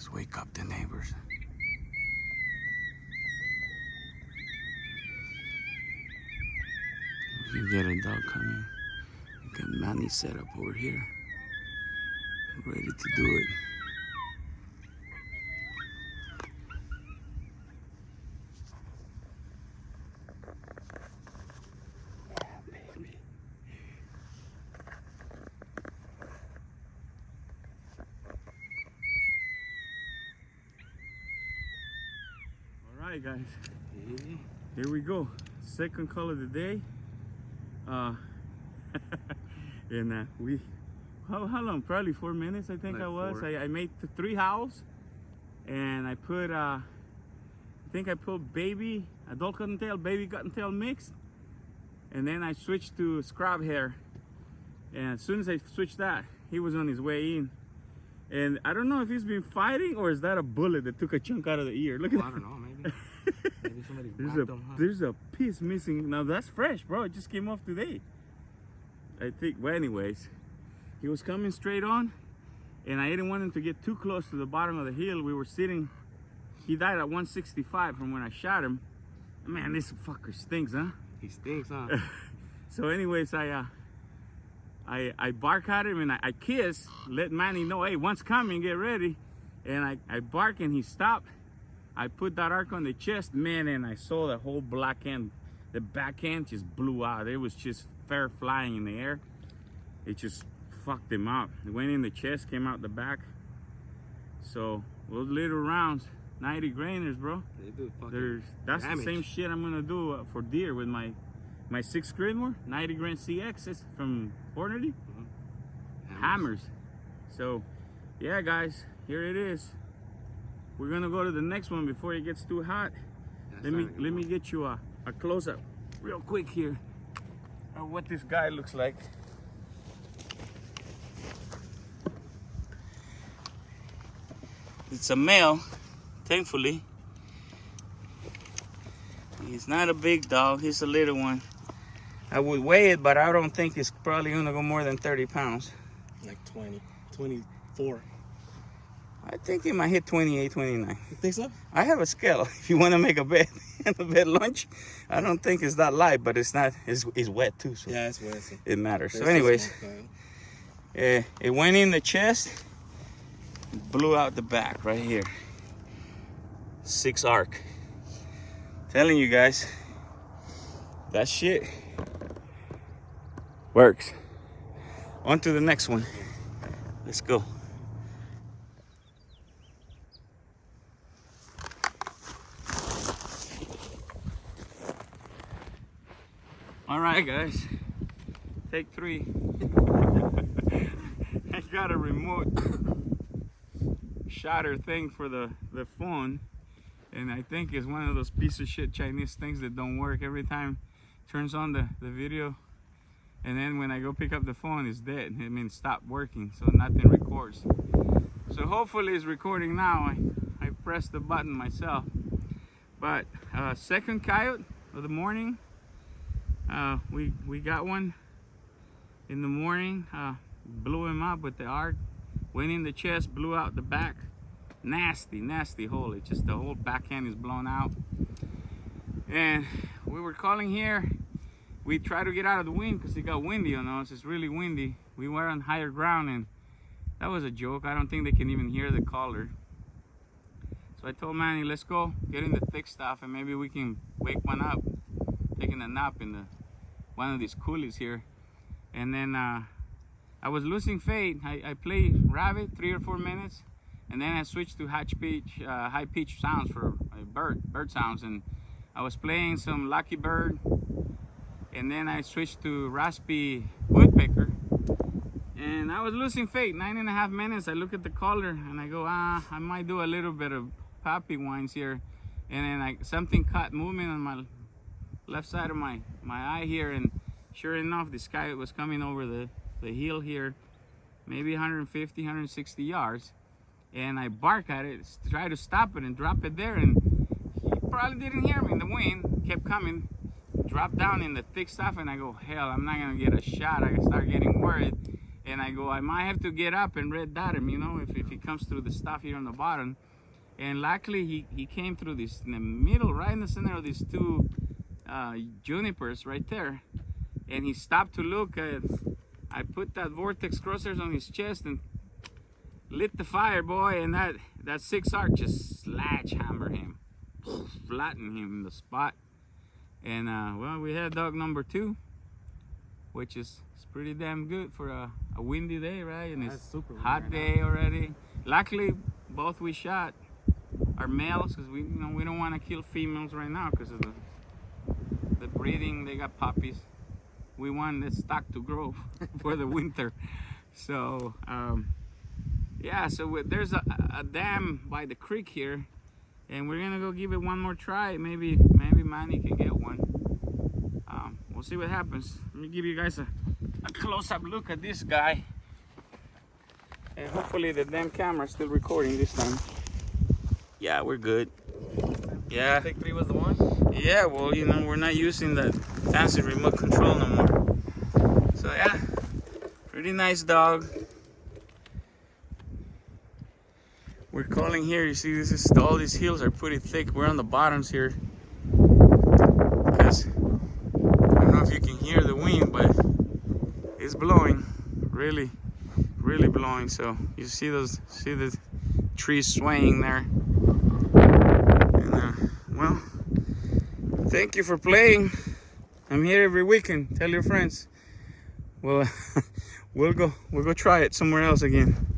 Let's wake up the neighbors. We can get a dog coming. We got Manny set up over here, ready to do it. Alright guys, here we go. Second call of the day. And we, how long? Probably 4 minutes I think. Like I was. I made 3 howls, and I put, I think I put baby, adult cottontail, baby cottontail mixed, and then I switched to scrub hair. And as soon as I switched that, he was on his way in. And I don't know if he's been fighting or is that a bullet that took a chunk out of the ear. Look at that. I don't know, maybe. Maybe somebody whacked him, huh? There's a piece missing. Now that's fresh, bro. It just came off today. I think, well anyways, he was coming straight on and I didn't want him to get too close to the bottom of the hill. We were sitting, he died at 165 from when I shot him. Man, this fucker stinks, huh? He stinks, huh? So anyways, I bark at him and I kiss, let Manny know, hey, one's coming, get ready. And I bark and he stopped. I put that arc on the chest, man, and I saw the whole black end, the back end just blew out. It was just fair flying in the air. It just fucked him up. It went in the chest, came out the back. So those little rounds, 90 grainers, bro. They do fucking that's damage. The same shit I'm gonna do for deer with my 6 Creedmoor, 90 grain CXs from Hornady. Hammers. So yeah guys, here it is. We're gonna go to the next one before it gets too hot. Let me get you a close-up real quick here of what this guy looks like. It's a male, thankfully. He's not a big dog, he's a little one. I would weigh it, but I don't think it's probably gonna go more than 30 pounds. Like 20, 24. I think it might hit 28, 29. You think so? I have a scale if you want to make a bet. A bet lunch. I don't think it's that light, but it's not. It's wet too, so yeah, it's wet. So it matters. So anyways, it went in the chest, blew out the back right here. 6 arc. Telling you guys, that shit works. On to the next one. Let's go. All right, guys, take 3. I got a remote shutter thing for the phone, and I think it's one of those piece of shit Chinese things that don't work. Every time it turns on the video, and then when I go pick up the phone, it's dead. It means stop working, so nothing records. So hopefully it's recording now. I pressed the button myself. But second coyote of the morning. We got one in the morning, blew him up with the arc, went in the chest, blew out the back. Nasty hole. It's just the whole backhand is blown out. And we were calling here. We tried to get out of the wind because it got windy on us. It's really windy. We were on higher ground and that was a joke. I don't think they can even hear the caller. So I told Manny, let's go get in the thick stuff and maybe we can wake one up, taking a nap in one of these coolies here. And then I was losing faith. I played rabbit 3 or 4 minutes, and then I switched to high pitch sounds for bird sounds, and I was playing some Lucky Bird, and then I switched to raspy woodpecker, and I was losing faith. 9.5 minutes. I look at the caller and I go, I might do a little bit of poppy whines here, and then something caught movement on my left side of my eye here, and sure enough this guy was coming over the hill here, maybe 150 160 yards, and I bark at it, try to stop it and drop it there, and he probably didn't hear me. The wind kept coming, dropped down in the thick stuff, and I go, hell, I'm not gonna get a shot. I start getting worried, And I go, I might have to get up and red dot him, you know, if he comes through the stuff here on the bottom. And luckily he came through this in the middle, right in the center of these two junipers right there. And he stopped to look at, I put that vortex crosshairs on his chest and lit the fire, boy, and that 6 arc just sledgehammer him, flatten him in the spot. And well, we had dog number 2, which is pretty damn good for a windy day, right? And it's super hot day already. Luckily, both we shot are males because we don't want to kill females right now because of the breeding. They got puppies. We want the stock to grow for the winter. So yeah, so there's a dam by the creek here, and we're gonna go give it one more try. Maybe Manny can get one. We'll see what happens. Let me give you guys a close-up look at this guy, and hopefully the damn camera's still recording this time. Yeah, we're good. Yeah. Take 3 was the one? Yeah, well, you know, we're not using the fancy remote control no more. So yeah, pretty nice dog. We're calling here. You see, all these hills are pretty thick. We're on the bottoms here because I don't know if you can hear the wind, but it's blowing, really blowing. So you see the trees swaying there. And well, thank you for playing. I'm here every weekend. Tell your friends. Well, we'll go try it somewhere else again.